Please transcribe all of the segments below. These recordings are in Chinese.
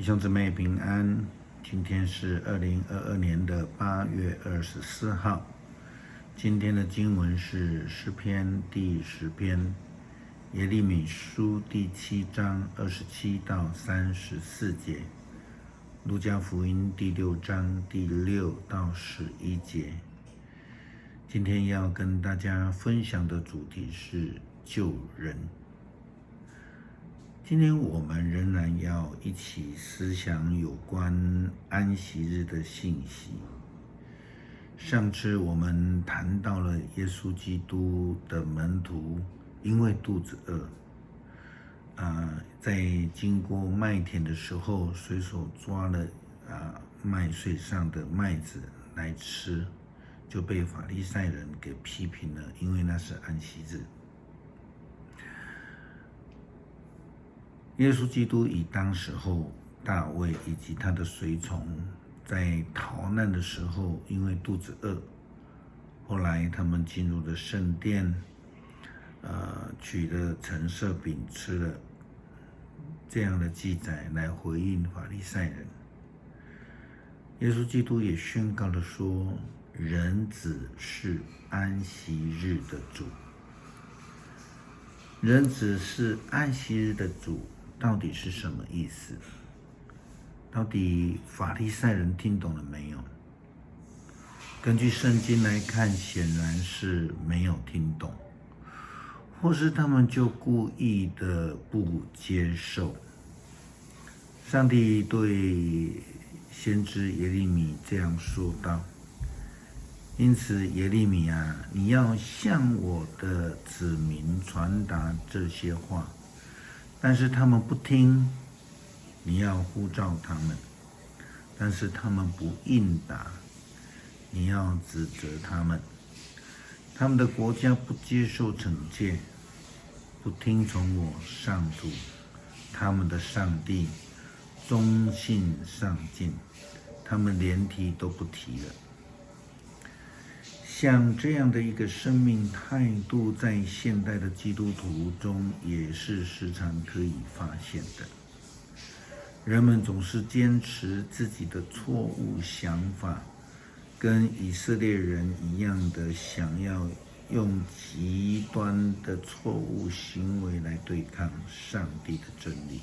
弟兄姊妹平安，今天是2022年的8月24号。今天的经文是诗篇第10篇，耶利米书第7章27到34节，路加福音第6章第6到11节。今天要跟大家分享的主题是救人。今天我们仍然要一起思想有关安息日的信息。上次我们谈到了耶稣基督的门徒因为肚子饿，在经过麦田的时候，随手抓了麦穗上的麦子来吃，就被法利赛人给批评了，因为那是安息日。耶稣基督以当时候大卫以及他的随从在逃难的时候，因为肚子饿，后来他们进入了圣殿，取了陈设饼吃了，这样的记载来回应法利赛人。耶稣基督也宣告了说，人子是安息日的主。人子是安息日的主，到底是什么意思？到底法利赛人听懂了没有？根据圣经来看，显然是没有听懂，或是他们就故意的不接受。上帝对先知耶利米这样说道：因此耶利米啊，你要向我的子民传达这些话，但是他们不听，你要呼召他们，但是他们不应答，你要指责他们。他们的国家不接受惩戒，不听从我上主他们的上帝，忠信上进，他们连提都不提了。像这样的一个生命态度，在现代的基督徒中也是时常可以发现的。人们总是坚持自己的错误想法，跟以色列人一样的想要用极端的错误行为来对抗上帝的真理。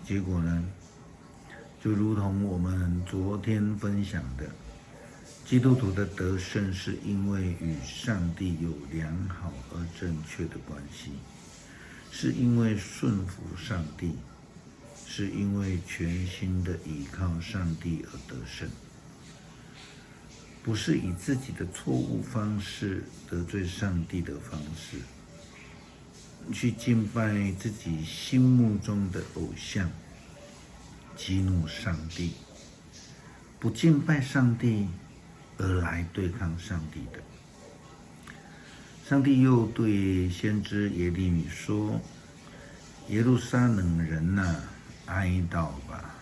结果呢，就如同我们昨天分享的，基督徒的得胜是因为与上帝有良好而正确的关系，是因为顺服上帝，是因为全心的依靠上帝而得胜，不是以自己的错误方式得罪上帝的方式，去敬拜自己心目中的偶像，激怒上帝，不敬拜上帝而来对抗上帝的。上帝又对先知耶利米说：耶路撒冷人啊，哀悼吧，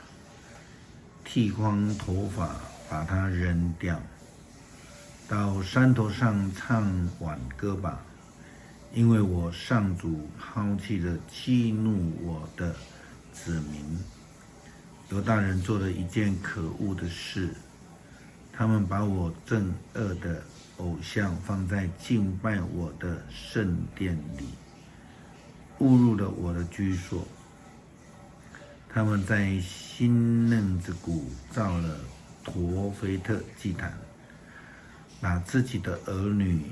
剃光头发，把它扔掉，到山头上唱挽歌吧，因为我上主抛弃了激怒我的子民。犹大人做了一件可恶的事，他们把我憎恶的偶像放在敬拜我的圣殿里，误入了我的居所。他们在新嫩子谷造了陀斐特祭坛，把自己的儿女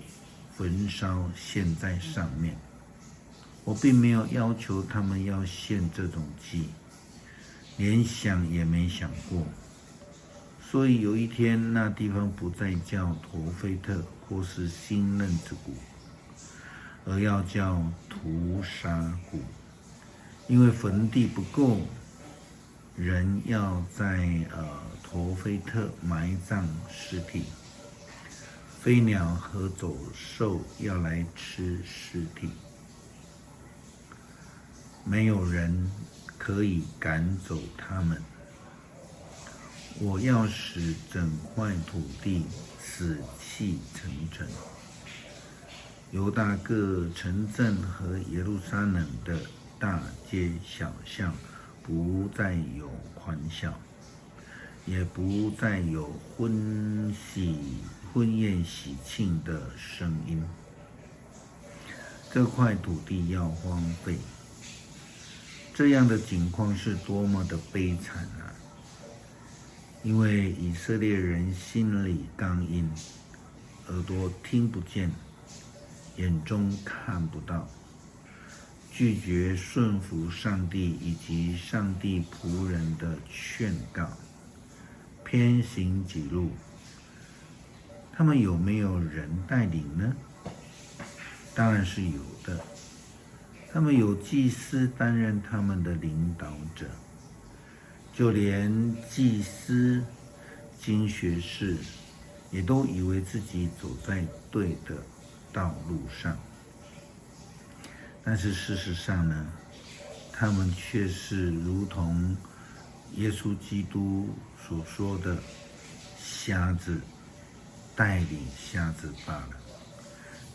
焚烧献在上面。我并没有要求他们要献这种祭，连想也没想过。所以有一天，那地方不再叫陀斐特或是新嫩子谷，而要叫屠杀谷，因为坟地不够，人要在陀斐特埋葬尸体，飞鸟和走兽要来吃尸体，没有人可以赶走他们。我要使整块土地死气沉沉，犹大各城镇和耶路撒冷的大街小巷不再有欢笑，也不再有婚宴喜庆的声音。这块土地要荒废，这样的景况是多么的悲惨啊！因为以色列人心里刚硬，耳朵听不见，眼中看不到，拒绝顺服上帝以及上帝仆人的劝告，偏行己路。他们有没有人带领呢？当然是有的。他们有祭司担任他们的领导者，就连祭司、经学士也都以为自己走在对的道路上，但是事实上呢，他们却是如同耶稣基督所说的瞎子带领瞎子罢了。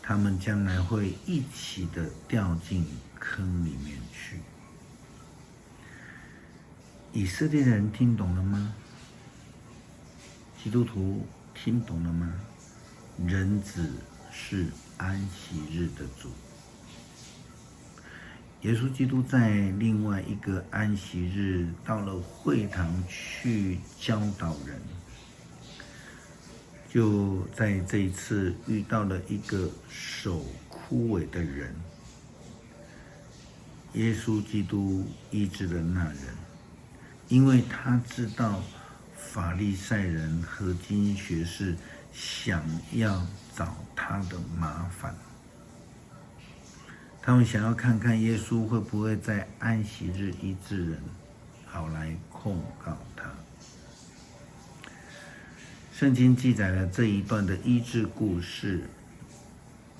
他们将来会一起的掉进坑里面去。以色列人听懂了吗？基督徒听懂了吗？人子是安息日的主。耶稣基督在另外一个安息日到了会堂去教导人，就在这一次遇到了一个手枯萎的人。耶稣基督医治了那人，因为他知道法利赛人和经学士想要找他的麻烦，他们想要看看耶稣会不会在安息日医治人，好来控告他。圣经记载了这一段的医治故事。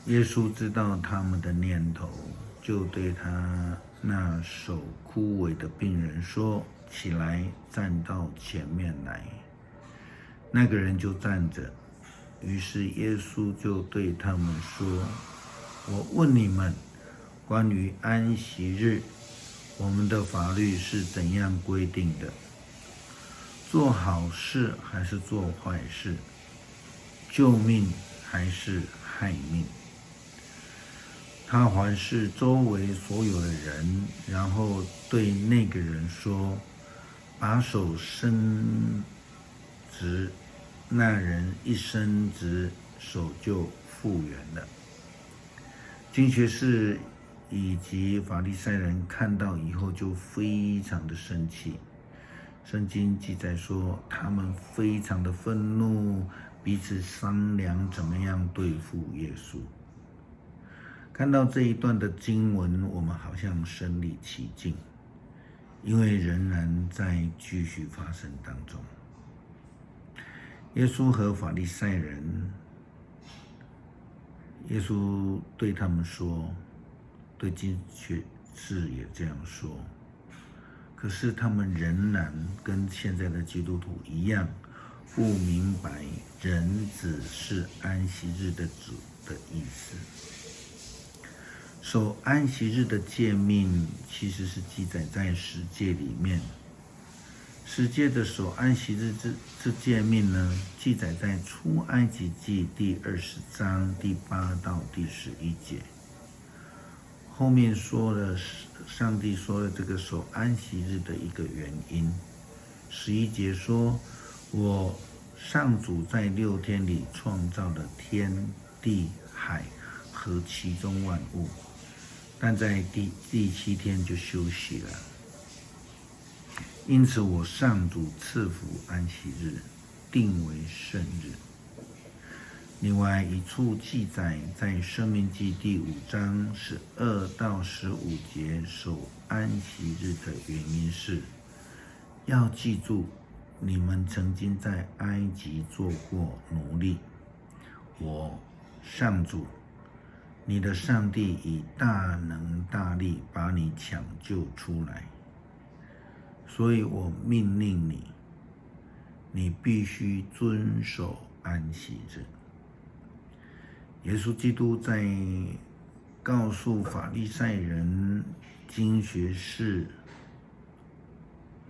耶稣知道他们的念头，就对他那手枯萎的病人说：“起来，站到前面来。”那个人就站着。于是耶稣就对他们说：“我问你们，关于安息日，我们的法律是怎样规定的？做好事还是做坏事？救命还是害命？”他环视周围所有的人，然后对那个人说：“把手伸直。”那人一伸直，手就复原了。经学士以及法利赛人看到以后就非常的生气。圣经记载说，他们非常的愤怒，彼此商量怎么样对付耶稣。看到这一段的经文，我们好像身临其境，因为仍然在继续发生当中。耶稣和法利赛人，耶稣对他们说，对经学士也这样说，可是他们仍然跟现在的基督徒一样，不明白人子是安息日的主的意思。守安息日的诫命其实是记载在十诫里面。十诫的守安息日之诫命呢，记载在出埃及记第20章第8到第11节。后面说了上帝说了这个守安息日的一个原因。11节说：“我上主在6天里创造了天地海和其中万物，但在第7天就休息了。因此我上主赐福安息日，定为圣日。”另外一处记载在申命记第5章12到15节，守安息日的原因是要记住你们曾经在埃及做过奴隶，我上主你的上帝以大能大力把你抢救出来，所以我命令你，你必须遵守安息日。耶稣基督在告诉法利赛人、经学士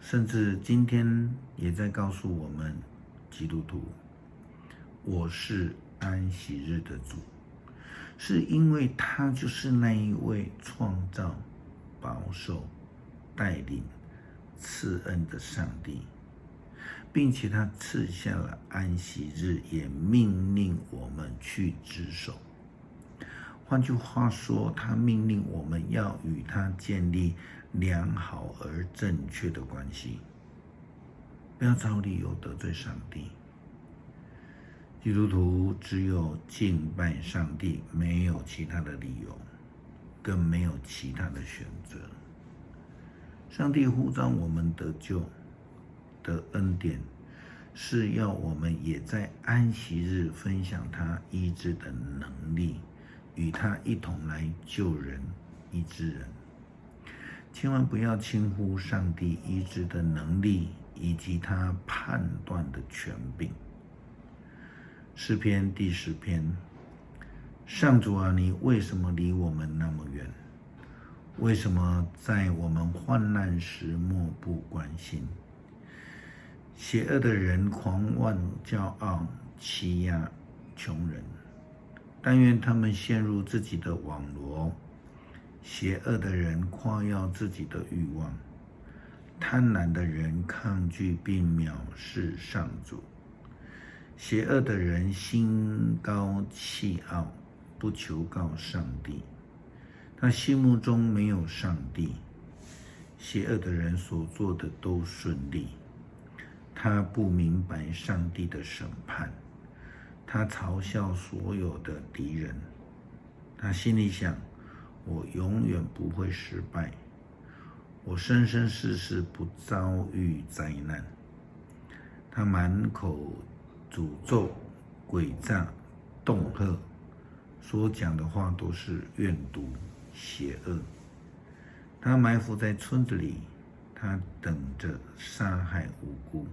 甚至今天也在告诉我们基督徒，我是安息日的主，是因为他就是那一位创造、保守、带领、赐恩的上帝，并且他赐下了安息日，也命令我们去执守。换句话说，他命令我们要与他建立良好而正确的关系，不要找理由得罪上帝。基督徒只有敬拜上帝，没有其他的理由，更没有其他的选择。上帝呼召我们得救的恩典，是要我们也在安息日分享他医治的能力，与他一同来救人、医治人。千万不要轻忽上帝医治的能力以及他判断的权柄。诗篇第10篇，上主啊，你为什么离我们那么远？为什么在我们患难时漠不关心？邪恶的人狂妄骄傲，欺压穷人，但愿他们陷入自己的网罗。邪恶的人夸耀自己的欲望，贪婪的人抗拒并藐视上主。邪恶的人心高气傲，不求告上帝，他心目中没有上帝。邪恶的人所做的都顺利，他不明白上帝的审判，他嘲笑所有的敌人。他心里想，我永远不会失败，我生生世世不遭遇灾难。他满口诅咒、诡诈、恫吓，所讲的话都是怨毒、邪恶。他埋伏在村子里，他等着杀害无辜。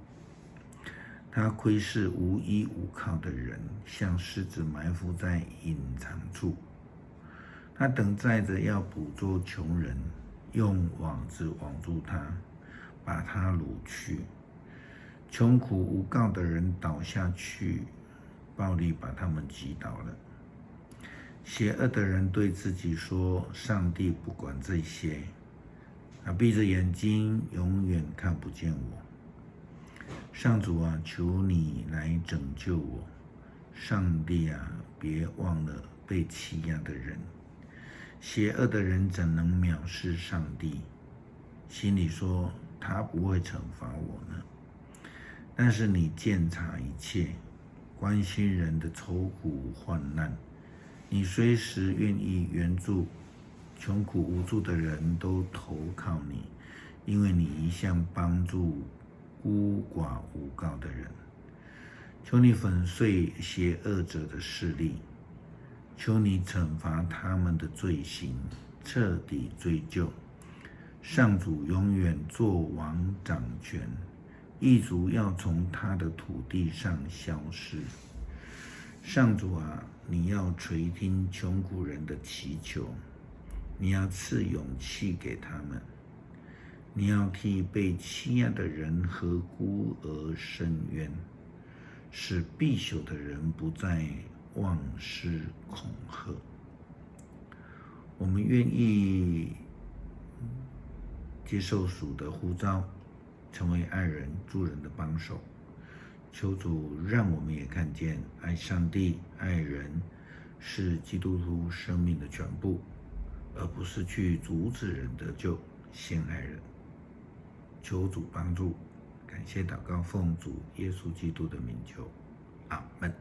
他窥视无依无靠的人，像狮子埋伏在隐藏处。他等待着要捕捉穷人，用网子网住他，把他掳去。穷苦无告的人倒下去，暴力把他们击倒了。邪恶的人对自己说，上帝不管这些，他闭着眼睛，永远看不见我。上主啊，求你来拯救我。上帝啊，别忘了被欺压的人。邪恶的人怎能藐视上帝？心里说，他不会惩罚我呢。但是你鉴察一切，关心人的愁苦患难，你随时愿意援助穷苦无助的人，都投靠你，因为你一向帮助孤寡无告的人。求你粉碎邪恶者的势力，求你惩罚他们的罪行，彻底追究。上主永远做王掌权，异族要从他的土地上消失。上主啊，你要垂听穷苦人的祈求，你要赐勇气给他们，你要替被欺压的人和孤儿伸冤，使必朽的人不再妄施恐吓。我们愿意接受主的呼召，成为爱人助人的帮手。求主让我们也看见爱上帝、爱人是基督徒生命的全部，而不是去阻止人得救，陷害人。求主帮助，感谢祷告，奉主耶稣基督的名求，阿们。